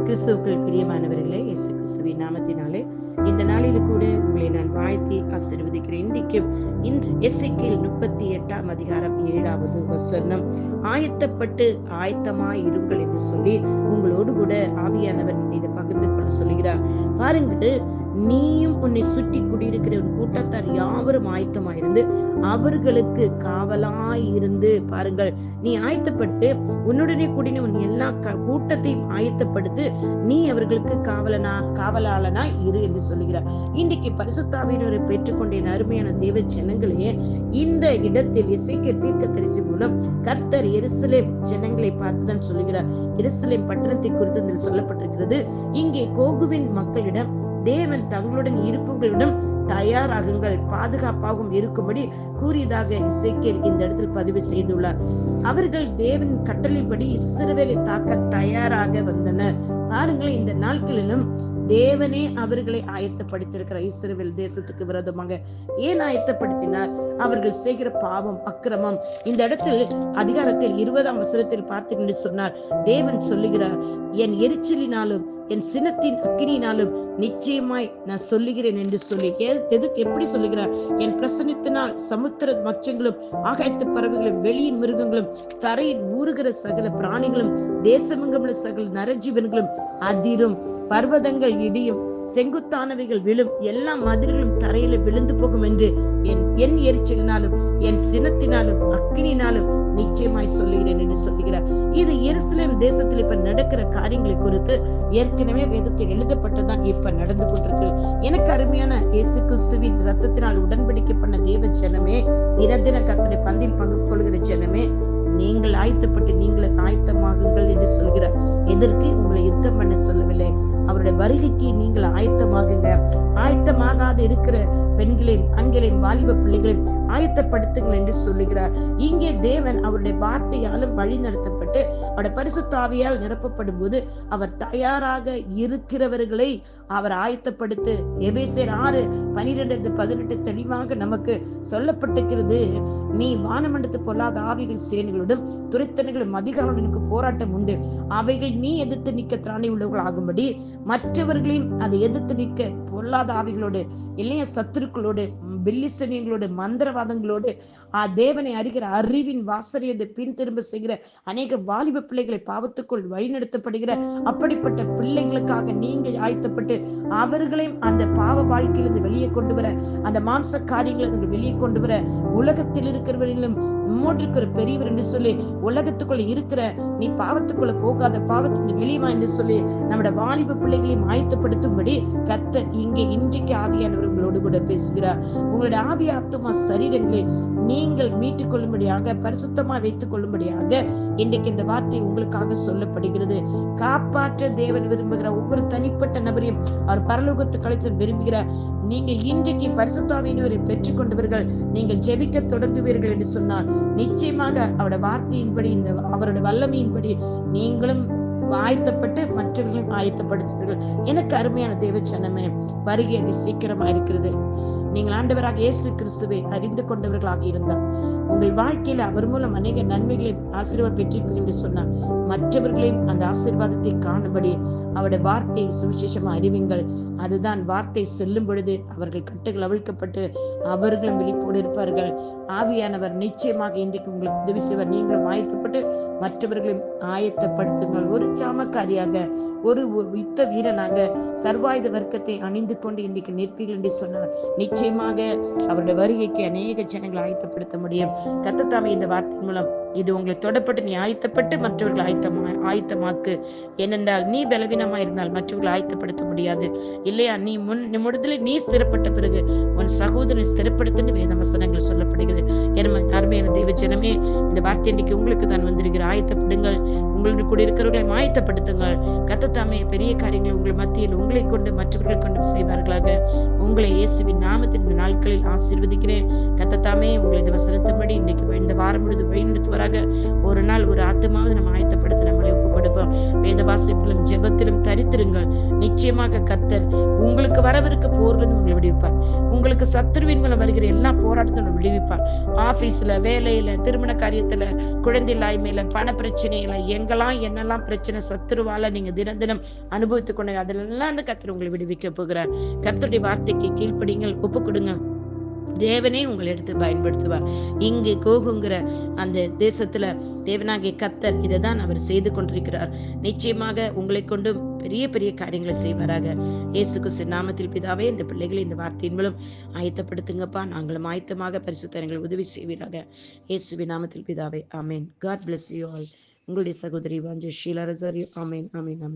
கிறிஸ்துவுக்குள் பிரியமானவர்களே, இயேசு கிறிஸ்துவின் நாமத்தினாலே இந்த நாளில் கூட உங்களை நான் வாழ்த்தி ஆசீர்வதிக்கிறேன். இன்றைக்கும் எசேக்கியேல் 38 அதிகாரம் 7வது வசனம், ஆயத்தப்பட்டு ஆயத்தமாய் இருங்கள் என்று சொல்லி உங்களோடு கூட ஆவியானவர் இதை பகிர்ந்து கொள்ள சொல்கிறார். பாருங்கள், நீயும் உன்னை சுற்றி குடியிருக்கிற உன் கூட்டத்தார் யாவரும் ஆயத்தமாயிருந்து அவர்களுக்கு காவலாய் இருந்து, பாருங்கள், நீ ஆயத்தப்பட்டு உன்னுடனே கூடின உன் எல்லா கூட்டத்தையும் ஆயத்தப்படுத்து, நீ அவர்களுக்கு காவலாளனாய் இரு என்று சொல்லுகிறார். இன்றைக்கு பரிசுத்த ஆவியானவரை பெற்றுக்கொண்டேன் அருமையான தேவ ஜனங்களே, இந்த இடத்தில் எசேக்கியேல் தீர்க்கதரிசி மூலம் கர்த்தர் எருசலேம் ஜனங்களை பார்த்துதான் சொல்லுகிறார். எருசலேம் பட்டணத்தை குறித்து சொல்லப்பட்டிருக்கிறது. இங்கே கோகுவின் மக்களிடம் தேவன் தங்களுடன் இருப்புகளிடம் தயாராகுங்கள், பாதுகாப்பாகவும் இருக்கும்படி கூறியதாக எசேக்கியேல் இந்த இடத்தில் பதிவு செய்துள்ளார். அவர்கள் தேவன் கட்டளைப்படி இஸ்ரவேலை தாக்க தயாராக வந்தனர். பாருங்கள், இந்த நாட்களிலும் தேவனே அவர்களை ஆயத்தப்படுத்தியிருக்கிறார். இஸ்ரவேல் தேசத்துக்கு விரோதமாக ஏன் ஆயத்தப்படுத்தினார்? அவர்கள் செய்கிற பாவம், அக்கிரமம். இந்த இடத்தில் அதிகாரத்தில் 20ஆம் வசனத்தில் பார்த்தீர்கள் சொன்னார், தேவன் சொல்லுகிறார், என் எரிச்சலினாலும் என் சினத்தின் அக்கினியினாலும் நிச்சயமாய் நான் சொல்லுகிறேன் என்று சொல்லி எப்படி சொல்லுகிறார்? என் பிரசன்னத்தினால் சமுத்திர மச்சங்களும் ஆகாயத்து பறவைகளும் வெளியின் மிருகங்களும் தரையில் ஊறுகிற சகல பிராணிகளும் தேசமெங்குமுள்ள சகல நரஜீவன்களும் அதிரும், பர்வதங்கள் இடியும், செங்குத்தானவைகள் விழும், எல்லா மதில்களும் தரையில விழுந்து போகும் என்று என் எரிச்சலினாலும் என் சினத்தினாலும் அக்கினினாலும் நிச்சயமாய் சொல்லுகிறேன் என்று சொல்லுகிறார். இது எருசலேம் தேசத்தில் இப்ப நடக்கிற காரியங்களை குறித்து ஏற்கனவே வேதத்தில் எழுதப்பட்டதான் இப்ப நடந்து கொண்டிருக்கு. எனக்கு அருமையான இயேசு கிறிஸ்துவின் ரத்தத்தினால் உடன்படிக்கை பண்ண தேவ ஜனமே, தின கர்த்தருடைய பந்தியில் பங்கு கொள்கிற ஜனமே, நீங்கள் ஆயத்தப்பட்டு நீங்களே ஆயத்தமாகுங்கள் என்று சொல்கிறார். எதற்கு? உங்களை யுத்தம் பண்ண சொல்லவில்லை, அவருடைய வருகைக்கு நீங்கள் ஆயத்தமாகுங்க. ஆயத்தமாகாது இருக்கிற பெண்களையும் ஆண்களையும் வாலிப பிள்ளைகளையும் ஆயத்தப்படுத்துங்கள் என்று சொல்லுகிறார். இங்கே தேவன் அவருடைய வார்த்தையாலும் வழி நடத்தப்பட்டு அவருடைய பரிசுத்த ஆவியால் நிரப்பப்படும் போது அவர் தயாராக இருக்கிறவர்களை அவர் ஆயத்தப்படுத்து. எபேசியர் 6:12-18 தெளிவாக நமக்கு சொல்லப்பட்டிருக்கிறது. நீ வானமண்டலத்து பொல்லாத ஆவிகள் சேனைகளோடும் துரைத்தனைகளும் அதிகாரங்களுக்கு போராட்டம் உண்டு, அவைகள் நீ எதிர்த்து நிற்க திராணி உள்ளவர்கள் ஆகும்படி மற்றவர்களையும் அதை எதிர்த்து நிற்க பொல்லாத ஆவிகளோடு, இல்லையா சத்துருக்களோடு, பில்லிசனியங்களோடு, மந்திரவாதங்களோடு, தேவனை அறிகிற அறிவின் வாசனையை பின் திரும்ப செய்கிற அநேக வாலிப பிள்ளைகளை பாவத்துக்குள் வழிநடத்தப்படுகிற அப்படிப்பட்ட பிள்ளைகளுக்காக நீங்க ஆயத்தப்பட்டு அவர்களையும் அந்த பாவ வாழ்க்கையிலிருந்து வெளியே கொண்டு வர, அந்த மாம்ச காரியங்களை வெளியே கொண்டு வர, உலகத்தில் இருக்கிறவர்களும் நம்மோடு இருக்கிற பெரியவர் என்று சொல்லி உலகத்துக்குள்ள இருக்கிற நீ பாவத்துக்குள்ள போகாத, பாவத்திலிருந்து வெளியவா என்று சொல்லி நம்முடைய வாலிப பிள்ளைகளையும் ஆயத்தப்படுத்தும்படி கர்த்தர் இங்கே இன்றைக்கு ஆவியானவர்களோடு கூட பேசுகிறார். உங்களுடைய ஆவி ஆத்துமா சரீரங்களை நீங்கள் மீட்டுக் கொள்ளும்படியாக, பரிசுத்தமா வைத்துக் கொள்ளும்படியாக இன்றைக்கு இந்த வார்த்தை உங்களுக்காக சொல்லப்படுகிறது. காப்பாற்ற தேவன் விரும்புகிற ஒவ்வொரு தனிப்பட்ட நபரையும் அவர் பரலோகத்துக்கு அழைத்து விரும்புகிறார். நீங்க இன்றைக்கு பரிசுத்த ஆவியானவரை பெற்றுக் கொண்டவர்கள், நீங்கள் ஜெபிக்க தொடங்குவீர்கள் என்று சொன்னால் நிச்சயமாக அவருடைய வார்த்தையின்படி, இந்த அவருடைய வல்லமையின்படி நீங்களும் ஆயத்தப்பட்டு மற்றவர்களும் ஆயத்தப்படுத்துவீர்கள். எனக்கு அருமையான தேவ ஜனமே, வருகை அது சீக்கிரமா இருக்கிறது. நீங்கள் ஆண்டவராக இயேசு கிறிஸ்துவை அறிந்து கொண்டவர்களாக இருந்தால் உங்கள் வாழ்க்கையில அவர் மூலம் அநேக நன்மைகளையும் ஆசீர்வாதம் பெற்றிருப்பீர்கள் என்று சொன்னார். மற்றவர்களையும் அந்த ஆசீர்வாதத்தை காணும்படி அவருடைய வார்த்தையை சுவிசேஷமா அறிவிங்கள். அதுதான் வார்த்தை செல்லும் பொழுது அவர்கள் கட்டுகள் அவிழ்க்கப்பட்டு அவர்களும் விழிப்போடு இருப்பார்கள். ஆவியானவர் நிச்சயமாக இன்றைக்கு உங்களுக்கு உதவி செய்வார். நீங்களும் ஆயத்தப்பட்டு மற்றவர்களையும் ஆயத்தப்படுத்துங்கள். ஒரு சாமக்காரியாக, ஒரு யுத்த வீரனாக சர்வாயுத வர்க்கத்தை அணிந்து கொண்டு இன்றைக்கு நிற்பீர்கள் என்று சொன்னார். நிச்சயமாக அவருடைய வருகைக்கு அநேக ஜனங்களை ஆயத்தப்படுத்த முடியும். கர்த்தர் இந்த வார்த்தை மூலம் இது உங்களை தொடப்பட்டு நீ ஆயத்தப்பட்டு மற்றவர்கள் ஆயத்தமாக்கு. ஏனென்றால் நீ பலவீனமா இருந்தால் மற்றவர்கள் ஆயத்தப்படுத்த முடியாது, இல்லையா? நீ முடிதலை நீ ஸ்திரப்பட்ட பிறகு உன் சகோதரனை ஸ்திரப்படுத்த வேத வசனங்கள் சொல்லப்படுகிறது. அருமையான தெய்வ ஜனமே, இந்த வார்த்தை இன்னைக்கு உங்களுக்கு தான் வந்திருக்கிற. ஆயத்தப்படுங்கள், உங்களுக்கு கூட இருக்கிறவர்களை ஆயத்தப்படுத்துங்கள். கர்த்தர் பெரிய காரியங்களை உங்கள் மத்தியில் உங்களை கொண்டு மற்றவர்கள் கொண்டு செய்வார்களாக. உங்களை இயேசுவின் நாமத்தில் இந்த நாட்களில் ஆசீர்வதிக்கிறேன். கர்த்தர் உங்களை இந்த வசனத்தின்படி இன்னைக்கு இந்த வாரம் முழுது வழிநடத்துவார். செய்வதற்காக ஒரு நாள் ஒரு ஆத்துமாவது நம்ம ஆயத்தப்படுத்த நம்மளை ஒப்பு கொடுப்போம். வேத வாசிப்பிலும் ஜெபத்திலும் தரித்திருங்கள். நிச்சயமாக கர்த்தர் உங்களுக்கு வரவிருக்க போர்லேருந்து உங்களை விடுவிப்பார். உங்களுக்கு சத்துருவின் மூலம் வருகிற எல்லா போராட்டத்திலும் விடுவிப்பார். ஆபீஸ்ல, வேலையில, திருமண காரியத்துல, குழந்தை இல்லாய்மையில, பண பிரச்சனையில, எங்கெல்லாம் என்னெல்லாம் பிரச்சனை சத்துருவால நீங்க தினம் தினம் அனுபவித்துக் கொண்டு அதெல்லாம் கர்த்தர் உங்களை விடுவிக்க போகிறார். கர்த்தருடைய வார்த்தைக்கு கீழ்ப்படிங்கள், ஒப்பு கொடுங்க. தேவனே உங்களை எடுத்து பயன்படுத்துவார். இங்கு கோகுங்கிற அந்த தேசத்துல தேவனாகிய கர்த்தர் இதை தான் அவர் செய்து கொண்டிருக்கிறார். நிச்சயமாக உங்களை கொண்டு பெரிய பெரிய காரியங்களை செய்வாராக. இயேசு கிறிஸ்து நாமத்தில் பிதாவே, இந்த பிள்ளைகளை இந்த வார்த்தையின் மூலம் ஆயத்தப்படுத்துங்கப்பா. நாங்களும் ஆயத்தமாக பரிசுத்தங்களை உதவி செய்வீராக. இயேசுவின் நாமத்தில் பிதாவே, ஆமேன். God bless you all. உங்களுடைய சகோதரி வாஞ்ச ஷீலா ரசாரியோ. ஆமேன், ஆமேன், ஆமேன்.